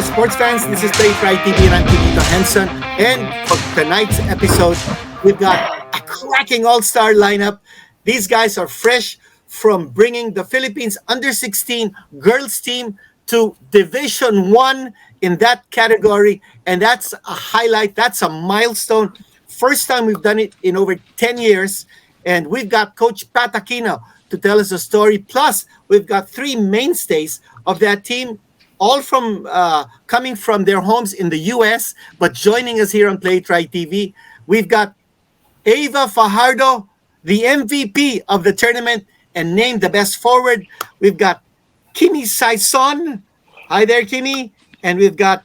guys, sports fans. This is Play Try TV and I'm Tito Henson. And for tonight's episode, we've got a cracking all-star lineup. These guys are fresh from bringing the Philippines under 16 girls team to Division 1 in that category. And that's a highlight. That's a milestone. First time we've done it in over 10 years. And we've got Coach Pat Aquino to tell us a story. Plus, we've got three mainstays of that team, all from coming from their homes in the U.S., but joining us here on Play Try TV. We've got Ava Fajardo, the MVP of the tournament and named the best forward. We've got Kimi Saison. Hi there, Kimi. And we've got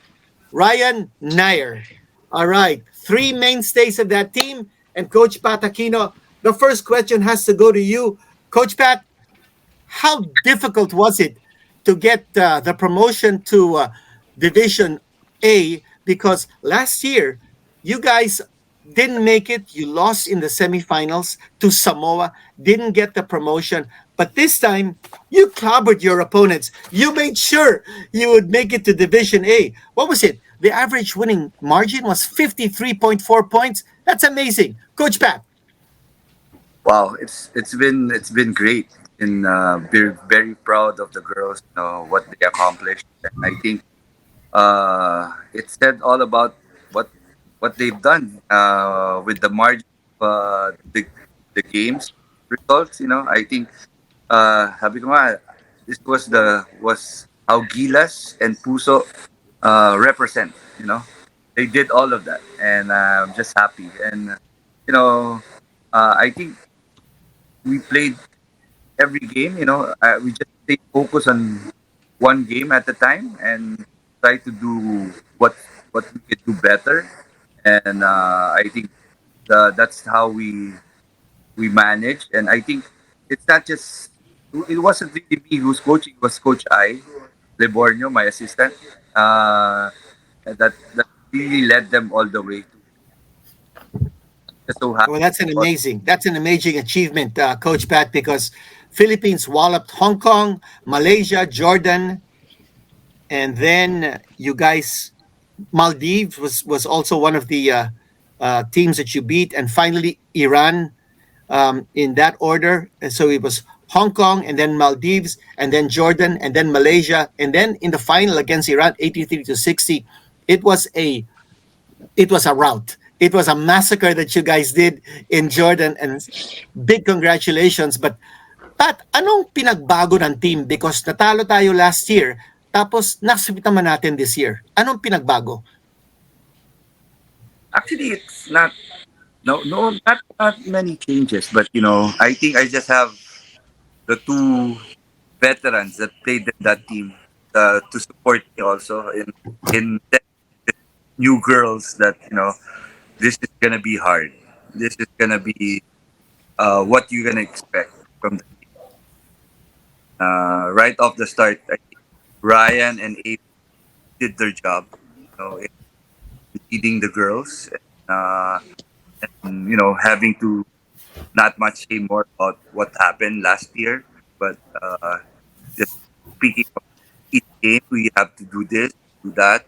Ryan Nair. All right, three mainstays of that team. And Coach Pat Aquino, the first question has to go to you. Coach Pat, how difficult was it to get the promotion to Division A? Because last year, you guys didn't make it. You lost in the semifinals to Samoa, didn't get the promotion. But this time, you clobbered your opponents. You made sure you would make it to Division A. What was it? The average winning margin was 53.4 points. That's amazing. Coach Pat. Wow, it's been great, and very proud of the girls. What they accomplished. And I think it said all about what they've done with the margin of the games results. I think sabi ko nga, this was how Gilas and Puso represent. They did all of that, and I'm just happy. And you know, I think we played every game. We just stay focused on one game at a time and try to do what we could do better. And I think that's how we manage. And I think it's not just it wasn't really me who's coaching. It was Coach I Lebornio, my assistant. That really led them all the way. Just so Well, happy. that's an amazing achievement, Coach Pat, because Philippines walloped Hong Kong, Malaysia, Jordan, and then you guys, Maldives was also one of the teams that you beat, and finally Iran in that order. And so it was Hong Kong, and then Maldives, and then Jordan, and then Malaysia, and then in the final against Iran, 83-60, it was a it was a rout. It was a massacre that you guys did in Jordan, and big congratulations. But Pat, anong pinagbago ng team? Because natalo tayo last year, tapos nasubit naman natin this year. Anong pinagbago? Actually, it's not no not many changes, but I think I just have the two veterans that played in that team to support me also in the new girls that this is gonna be hard. This is gonna be what you're gonna expect from right off the start. I think Ryan and Abe did their job, in leading the girls, and having to not much say more about what happened last year, but just speaking of each game, we have to do this, do that,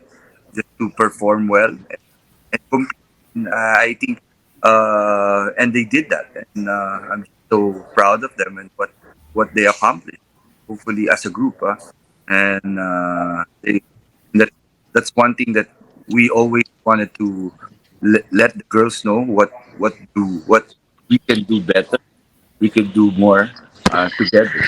just to perform well and compete. I think, and they did that, and I'm so proud of them and what they accomplished. Hopefully, as a group, and that that's one thing that we always wanted to let the girls know what we can do better. We can do more together.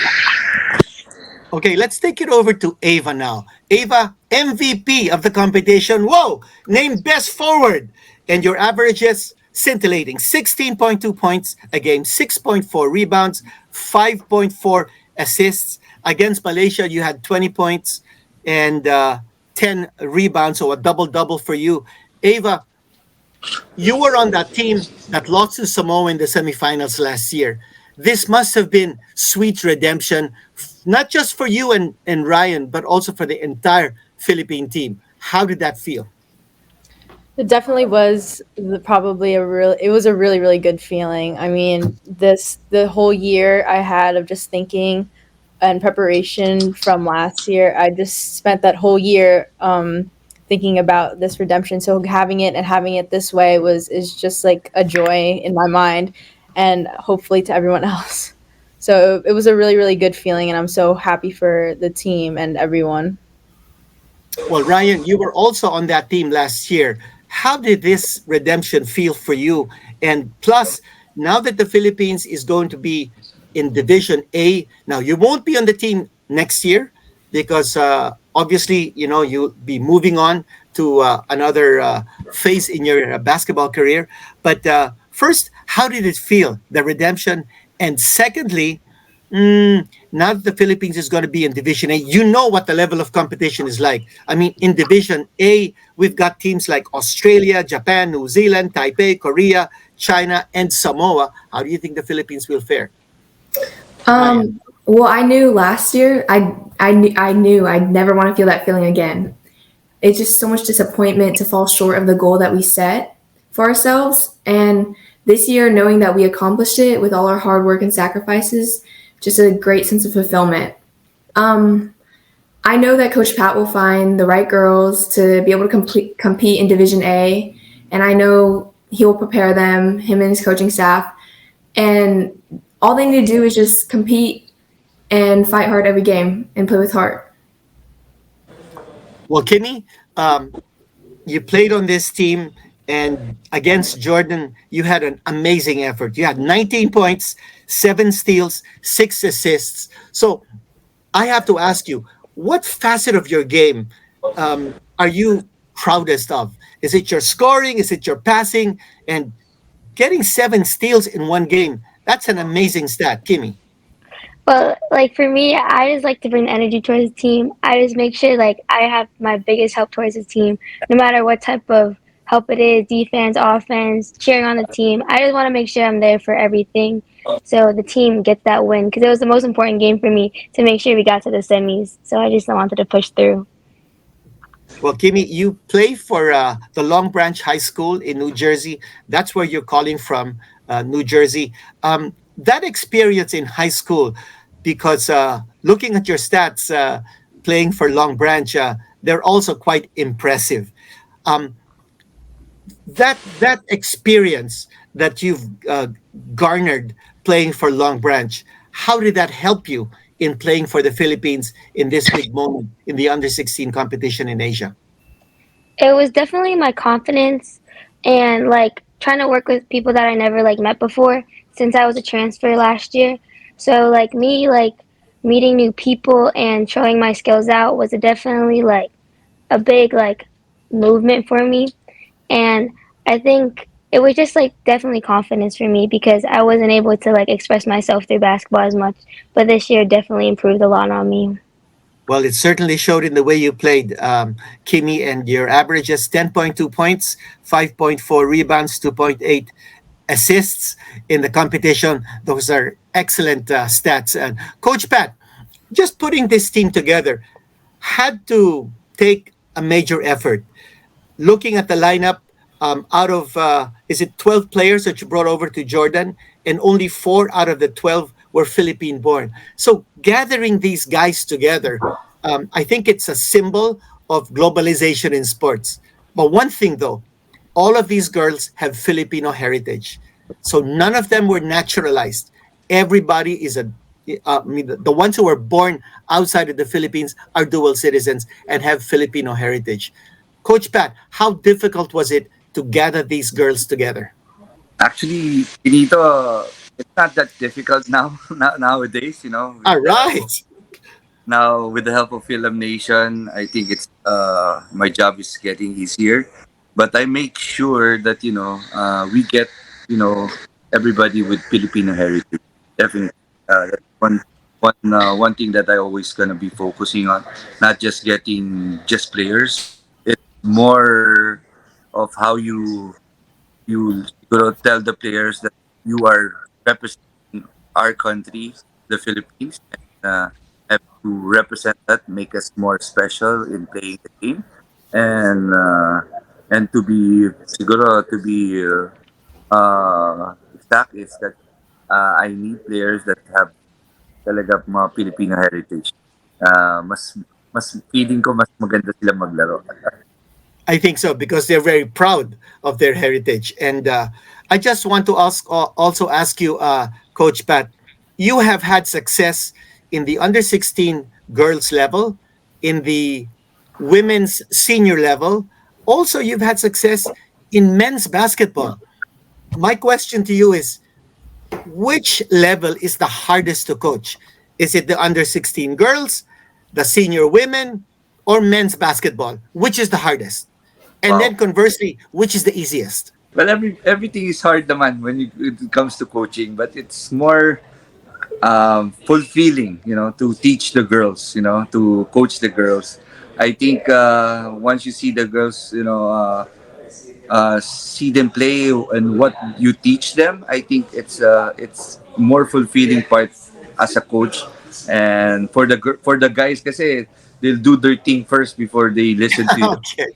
Okay, let's take it over to Ava now. Ava, MVP of the competition. Whoa! Named best forward. And your averages scintillating 16.2 points a game, 6.4 rebounds, 5.4 assists. Against Malaysia, you had 20 points and 10 rebounds, so a double double for you. Ava, you were on that team that lost to Samoa in the semifinals last year. This must have been sweet redemption, not just for you and Ryan, but also for the entire Philippine team. How did that feel? It definitely was probably it was a really, really good feeling. I mean, the whole year I had of just thinking and preparation from last year. I just spent that whole year thinking about this redemption. So having it and having it this way was is just like a joy in my mind, and hopefully to everyone else. So it was a really really good feeling, and I'm so happy for the team and everyone. Well, Ryan, you were also on that team last year. How did this redemption feel for you? And plus, now that the Philippines is going to be in Division A, now you won't be on the team next year because obviously, you know, you'll be moving on to another phase in your basketball career. But first, how did it feel, the redemption? And secondly, now that the Philippines is going to be in Division A, you know what the level of competition is like. I mean, in Division A, we've got teams like Australia, Japan, New Zealand, Taipei, Korea, China, and Samoa. How do you think the Philippines will fare, Ryan? Well, I knew last year. I knew I'd never want to feel that feeling again. It's just so much disappointment to fall short of the goal that we set for ourselves. And this year, knowing that we accomplished it with all our hard work and sacrifices, just a great sense of fulfillment. Um, I know that Coach Pat will find the right girls to be able to compete in Division A, and I know he will prepare them, him and his coaching staff, and all they need to do is just compete and fight hard every game and play with heart. Well, Kimmy, you played on this team, and against Jordan, you had an amazing effort. You had 19 points, 7 steals, 6 assists. So I have to ask you, what facet of your game are you proudest of? Is it your scoring? Is it your passing? And getting 7 steals in one game, that's an amazing stat, Kimmy. Well, like for me, I just like to bring energy towards the team. I just make sure like I have my biggest help towards the team, no matter what type of help it is, defense, offense, cheering on the team. I just want to make sure I'm there for everything, so the team gets that win because it was the most important game for me to make sure we got to the semis. So I just wanted to push through. Well, Kimmy, you play for the Long Branch High School in New Jersey. That's where you're calling from, New Jersey. That experience in high school, because looking at your stats, playing for Long Branch, they're also quite impressive. Um, that experience that you've garnered playing for Long Branch, how did that help you in playing for the Philippines in this big moment in the under 16 competition in Asia? It was definitely my confidence and like trying to work with people that I never like met before since I was a transfer last year. So like me like meeting new people and showing my skills out was definitely like a big like movement for me, and I think it was just like definitely confidence for me because I wasn't able to like express myself through basketball as much, but this year definitely improved a lot on me. Well, it certainly showed in the way you played, Kimmy, and your average is 10.2 points, 5.4 rebounds, 2.8 assists in the competition. Those are excellent stats. And Coach Pat, just putting this team together had to take a major effort. Looking at the lineup, out of is it 12 players that you brought over to Jordan, and only 4 out of the 12 were Philippine born. So gathering these guys together, I think it's a symbol of globalization in sports. But one thing though, all of these girls have Filipino heritage. So none of them were naturalized. Everybody is I mean, the ones who were born outside of the Philippines are dual citizens and have Filipino heritage. Coach Pat, how difficult was it to gather these girls together? Actually, Pinito, it's not that difficult now, nowadays, with All the right. now with the help of Film Nation. I think it's my job is getting easier, but I make sure that we get you know everybody with Filipino heritage. Definitely, that's one thing that I always gonna be focusing on. Not just getting just players. It's more of how you gonna tell the players that you are representing our country, the Philippines, and have to represent that, make us more special in playing the game, and to be siguro to be exact is that I need players that have talaga mga Filipino heritage. Mas feeling ko mas maganda sila maglaro. I think so because they're very proud of their heritage. And I just want to also ask you, Coach Pat, you have had success in the under 16 girls level, in the women's senior level. Also, you've had success in men's basketball. My question to you is, which level is the hardest to coach? Is it the under 16 girls, the senior women, or men's basketball? Which is the hardest? And Wow. then conversely, which is the easiest? Well, everything is hard naman when it comes to coaching, but it's more fulfilling, to teach the girls, to coach the girls. I think once you see the girls, see them play and what you teach them, I think it's more fulfilling part as a coach. And for the guys, kasi they'll do their thing first before they listen to you. Okay.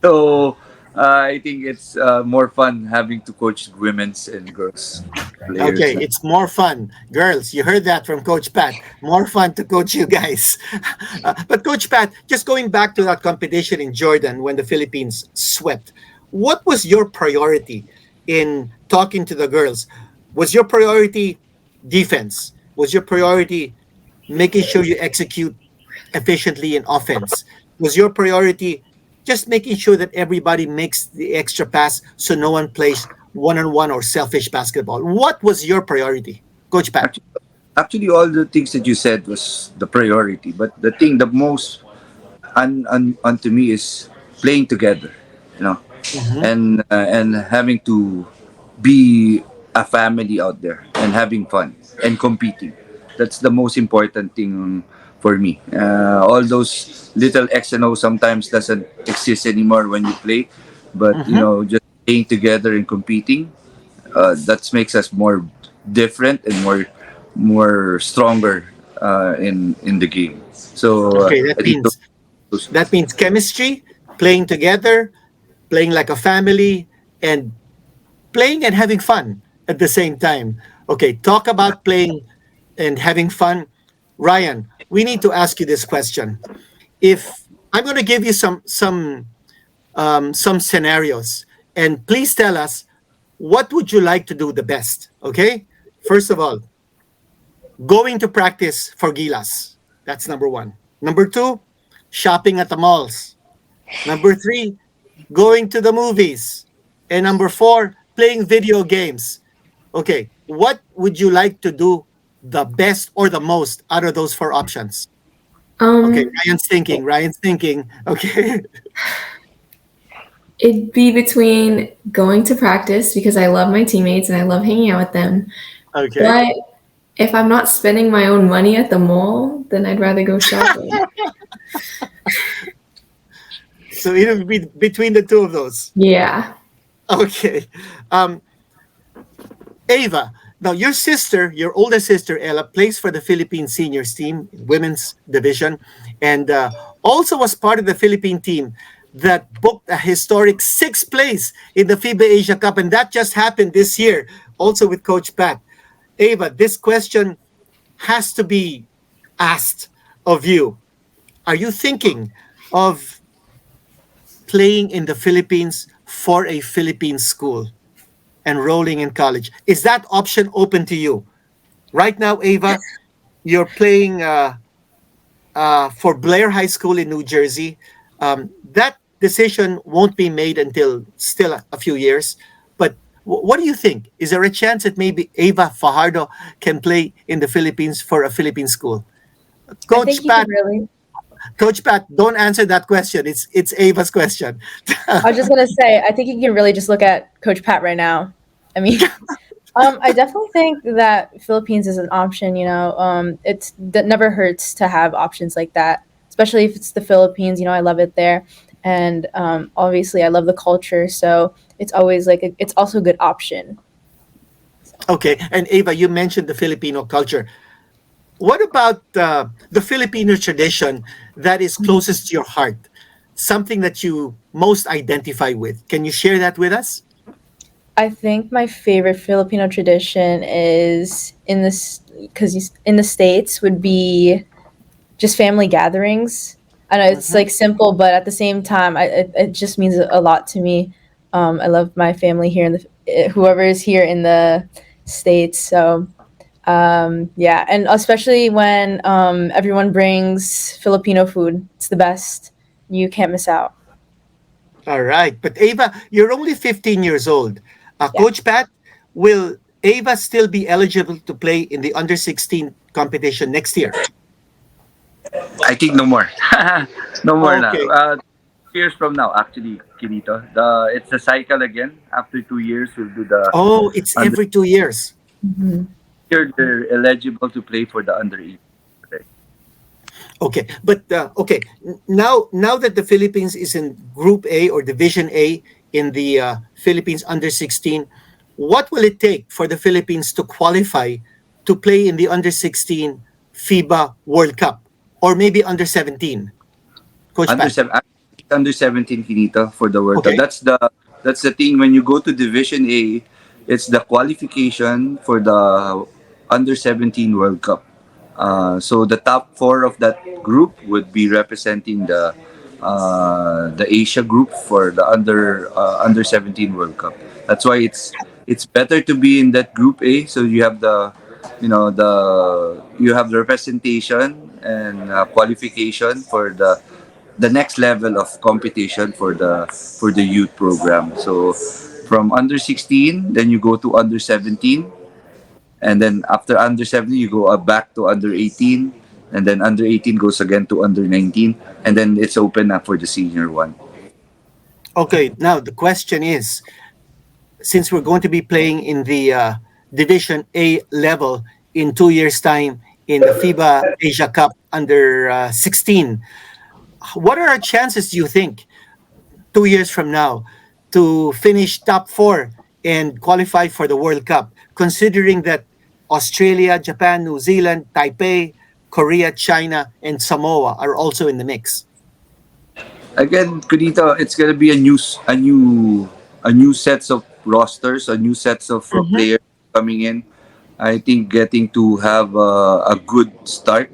So I think it's more fun having to coach women's and girls players. Okay, it's more fun. Girls, you heard that from Coach Pat. More fun to coach you guys. But Coach Pat, just going back to that competition in Jordan when the Philippines swept, what was your priority in talking to the girls? Was your priority defense? Was your priority making sure you execute efficiently in offense? Was your priority just making sure that everybody makes the extra pass so no one plays one on one or selfish basketball? What was your priority, Coach Pat? Actually, actually, all the things that you said was the priority, but the thing the most unto me is playing together, you know, Mhm. and having to be a family out there and having fun and competing. That's the most important thing for me. All those little X and O sometimes doesn't exist anymore when you play, but Mhm. just playing together and competing, that makes us more different and more stronger in the game. So Okay, that I think means those that means chemistry, playing together, playing like a family, and playing and having fun at the same time. Okay, talk about playing and having fun. Ryan, we need to ask you this question. If I'm going to give you some scenarios, and please tell us what would you like to do the best. Okay, first of all, going to practice for Gilas. That's number one. Number two, shopping at the malls. Number three, going to the movies. And number four, playing video games. Okay, what would you like to do the best or the most out of those four options? Okay, Um, Ryan's thinking. Ryan's thinking. Okay. it'd be between going to practice because I love my teammates and I love hanging out with them. Okay. But if I'm not spending my own money at the mall, then I'd rather go shopping. So it'll be between the two of those. Yeah. Okay. Um, Ava, now your sister, your older sister Ella, plays for the Philippine seniors team, women's division, and also was part of the Philippine team that booked a historic sixth place in the FIBA Asia Cup, and that just happened this year, also with Coach Pat. Ava, this question has to be asked of you. Are you thinking of playing in the Philippines for a Philippine school, enrolling in college? Is that option open to you? Right now, Ava, you're playing for Blair High School in New Jersey. That decision won't be made until still a few years. But what do you think? Is there a chance that maybe Ava Fajardo can play in the Philippines for a Philippine school? I think Coach you can Pat, really. Coach Pat, don't answer that question. It's Ava's question. I was just gonna say, I think you can really just look at Coach Pat right now. I mean, I definitely think that Philippines is an option. It's that never hurts to have options like that, especially if it's the Philippines. I love it there, and obviously I love the culture. So it's always like it's also a good option. Okay, and Ava, you mentioned the Filipino culture. What about the Filipino tradition that is closest to your heart? Something that you most identify with. Can you share that with us? I think my favorite Filipino tradition is in this because in the states would be just family gatherings. I know it's Mhm. like simple, but at the same time, it just means a lot to me. I love my family here in the whoever is here in the states. So yeah, and especially when everyone brings Filipino food, it's the best. You can't miss out. All right. But Ava, you're only 15 years old. Yeah. Coach Pat, will Ava still be eligible to play in the under 16 competition next year? I think no more. No more na. Okay. 2 years from now, actually, Kirito. It's a cycle again. After 2 years, we'll do the Oh, it's under. every 2 years. Mhm. Year they're eligible to play for the under 18. Okay, but okay, now that the Philippines is in Group A or Division A in the Philippines under 16, what will it take for the Philippines to qualify to play in the under 16 FIBA World Cup or maybe under 17? Coach Under Pat. seven, under 17 finito for the World Cup. Okay. That's the thing when you go to Division A, it's the qualification for the under 17 World Cup. So the top four of that group would be representing the Asia group for the under 17 World Cup. That's why it's better to be in that Group A. So you have the representation and qualification for the next level of competition for the youth program. So from under 16, then you go to under 17, and then after under 17 you go back to under 18, and then under 18 goes again to under 19, and then it's open up for the senior one. Okay, now the question is, since we're going to be playing in the Division A level in 2 years' time in the FIBA Asia Cup under 16, what are our chances, do you think, 2 years from now to finish top four and qualify for the World Cup, considering that Australia, Japan, New Zealand, Taipei, Korea, China, and Samoa are also in the mix? Again, Kunita, it's gonna be a new sets of rosters, a new sets of Mhm. players coming in. I think getting to have a good start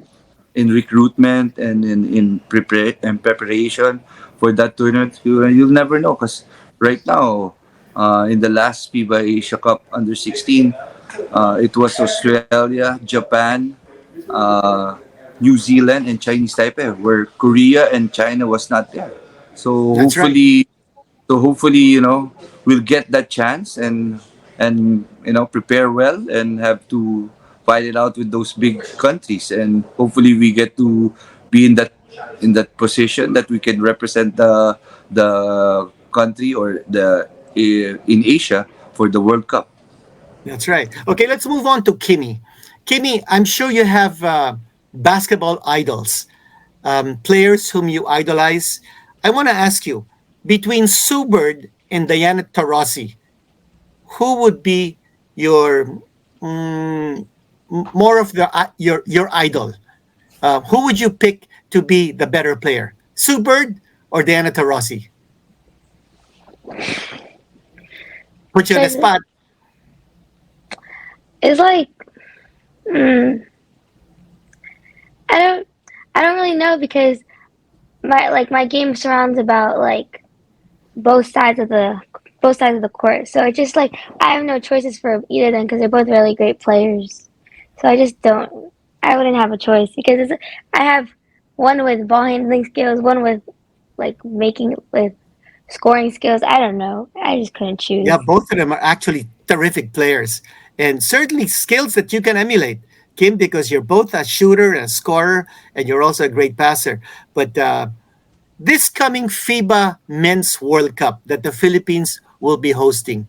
in recruitment and in preparation for that tournament, you'll never know because right now, in the last FIBA Asia Cup under 16, it was Australia, Japan, uh, New Zealand, and Chinese Taipei, where Korea and China was not there. So That's right. hopefully, we'll get that chance and prepare well and have to fight it out with those big countries, and hopefully we get to be in that position that we can represent the country or the in Asia for the World Cup. That's right. Okay, let's move on to Kimmy. Kimmy, I'm sure you have basketball idols, players whom you idolize. I want to ask you, between Sue Bird and Diana Taurasi, who would be your mm, more of your idol? Who would you pick to be the better player, Sue Bird or Diana Taurasi? Put you on the Because spot. it's like, mm, I don't, I don't really know because my game surrounds about like both sides of the both sides of the court. So it's just like I have no choices for either of them because they're both really great players. So I just don't. I wouldn't have a choice because I have one with ball handling skills, one with like making with scoring skills. I don't know. I just couldn't Yeah, choose. both of them are actually terrific players and certainly skills that you can emulate, Kim, because you're both a shooter and a scorer, and you're also a great passer. But this coming FIBA Men's World Cup that the Philippines will be hosting,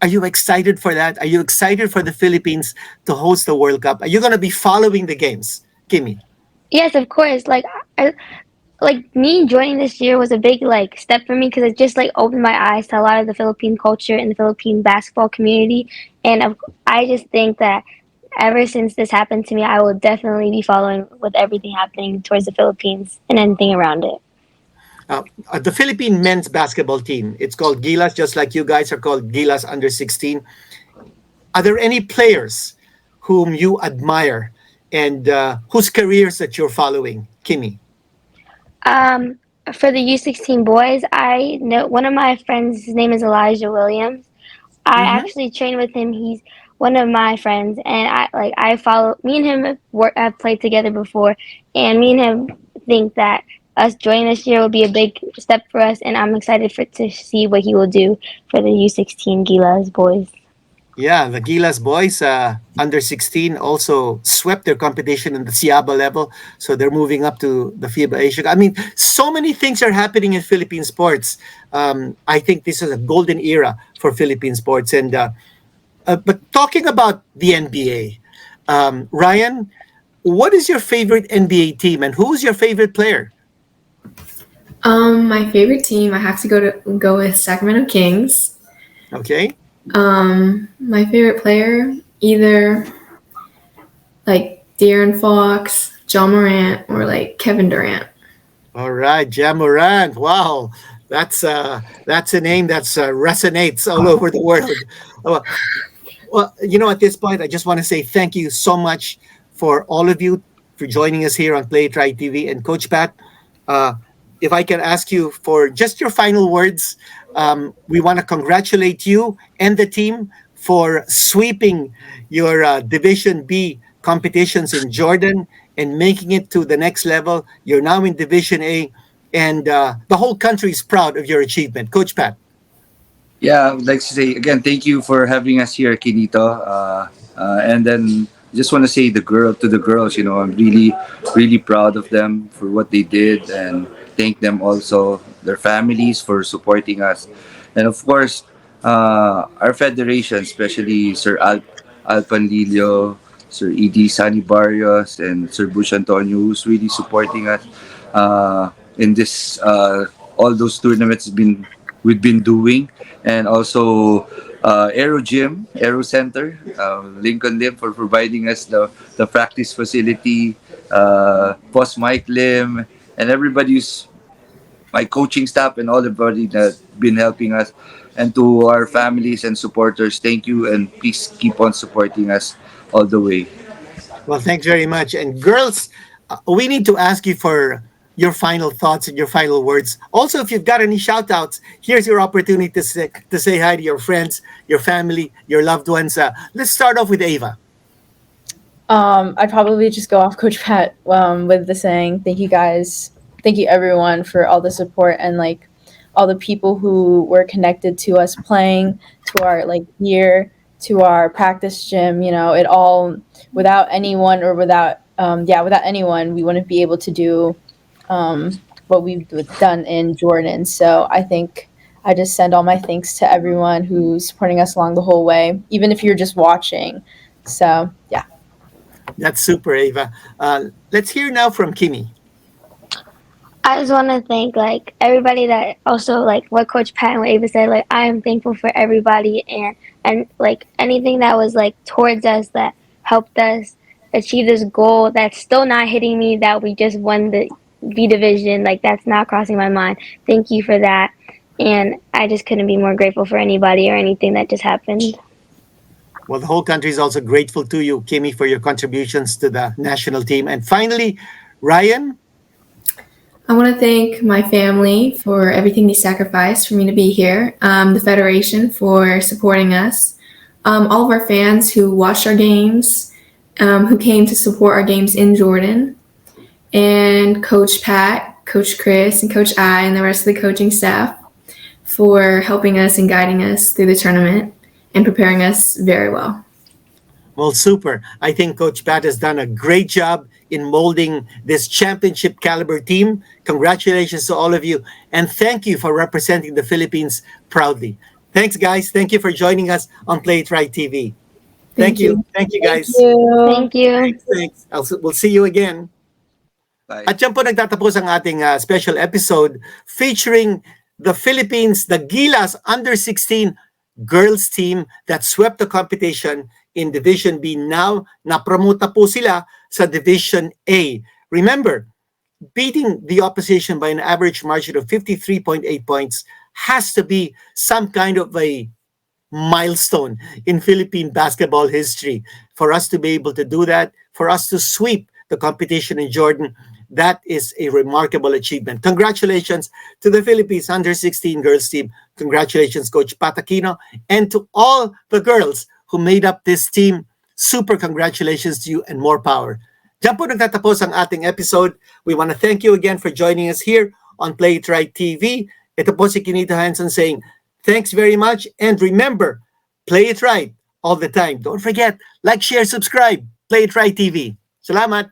are you excited for that? Are you excited for the Philippines to host the World Cup? Are you going to be following the games, Kimmy? Yes, of course. Like me joining this year was a big like step for me because it just like opened my eyes to a lot of the Philippine culture and the Philippine basketball community, and I just think that ever since this happened to me, I will definitely be following with everything happening towards the Philippines and anything around it. the Philippine men's basketball team. It's called Gilas, just like you guys are called Gilas Under 16. Are there any players whom you admire and whose careers that you're following, Kimmy? Um, for the U16 boys, I know one of my friends. His name is Elijah Williams. I Mm-hmm. actually train with him. He's one of my friends, and I follow. Me and him have played together before, and me and him think that us joining this year will be a big step for us, and I'm excited for to see what he will do for the U16 Gilas boys. Yeah, the Gilas boys, under 16, also swept their competition in the Siaba level. So they're moving up to the FIBA Asia. I mean, so many things are happening in Philippine sports. I think this is a golden era for Philippine sports. And but talking about the NBA, Ryan, what is your favorite NBA team and who's your favorite player? My favorite team, I have to go with Sacramento Kings. Okay. My favorite player, either like De'Aaron Fox, John Morant, or like Kevin Durant. All right, Jamorant. Wow, that's a name that's resonates all over the world. Uh, Well, at this point, I just want to say thank you so much for all of you for joining us here on Play Try TV. And Coach Pat, uh, if I can ask you for just your final words, we want to congratulate you and the team for sweeping your Division B competitions in Jordan and making it to the next level. You're now in Division A, and the whole country is proud of your achievement. Coach Pat. Yeah, I would like to say again, thank you for having us here, Kinito. And then just want to say to the girls, I'm really, really proud of them for what they did, and thank them also their families for supporting us, and of course, our federation, especially Sir Alpanlilio, Sir Ed Sani Barrios, and Sir Bush Antonio, who's really supporting us in this all those tournaments we've been doing, and also Aero Gym, Aero Center, Lincoln Lim for providing us the practice facility, Post Mike Lim, and everybody's my coaching staff and all everybody that been helping us, and to our families and supporters, thank you, and please keep on supporting us all the way. Well, thanks very much. And girls, we need to ask you for your final thoughts and your final words. Also, if you've got any shout outs, here's your opportunity to say hi to your friends, your family, your loved ones. Let's start off with Ava. I'd probably just go off Coach Pat with the saying, thank you guys, thank you everyone for all the support and like all the people who were connected to us playing, to our like gear, to our practice gym. It all without anyone or without anyone, we wouldn't be able to do what we've done in Jordan. So I think I just send all my thanks to everyone who's supporting us along the whole way, even if you're just watching. So yeah. That's super, Ava. Let's hear now from Kimmy. I just want to thank like everybody that also like what Coach Pat and what Ava said. Like I am thankful for everybody and like anything that was like towards us that helped us achieve this goal. That's still not hitting me. That we just won the B division. Like that's not crossing my mind. Thank you for that. And I just couldn't be more grateful for anybody or anything that just happened. Well, the whole country is also grateful to you, Kimmy, for your contributions to the national team. And finally, Ryan. I want to thank my family for everything they sacrificed for me to be here, the Federation for supporting us, all of our fans who watched our games, who came to support our games in Jordan, and Coach Pat, Coach Chris, and Coach I, and the rest of the coaching staff for helping us and guiding us through the tournament and preparing us very well. Well, super. I think Coach Pat has done a great job in molding this championship caliber team. Congratulations to all of you. And thank you for representing the Philippines proudly. Thanks, guys. Thank you for joining us on Play It Right TV. Thank Thank you. you. Thank you, Thank guys. you. Thank you. Thanks. We'll see you again. Bye. At yan po nagtatapos ang ating special episode featuring the Philippines, the Gilas Under 16 girls team that swept the competition in Division B. Now, napromote na po sila sa Division A. Remember, beating the opposition by an average margin of 53.8 points has to be some kind of a milestone in Philippine basketball history. For us to be able to do that, for us to sweep the competition in Jordan, that is a remarkable achievement. Congratulations to the Philippines under 16 girls team. Congratulations, Coach Patakino, and to all the girls who made up this team. Super congratulations to you and more power. Diyan po nagtatapos ang ating episode. We want to thank you again for joining us here on Play It Right TV. Ito po si Kinita Hanson saying, thanks very much, and remember, play it right all the time. Don't forget, like, share, subscribe. Play It Right TV. Salamat!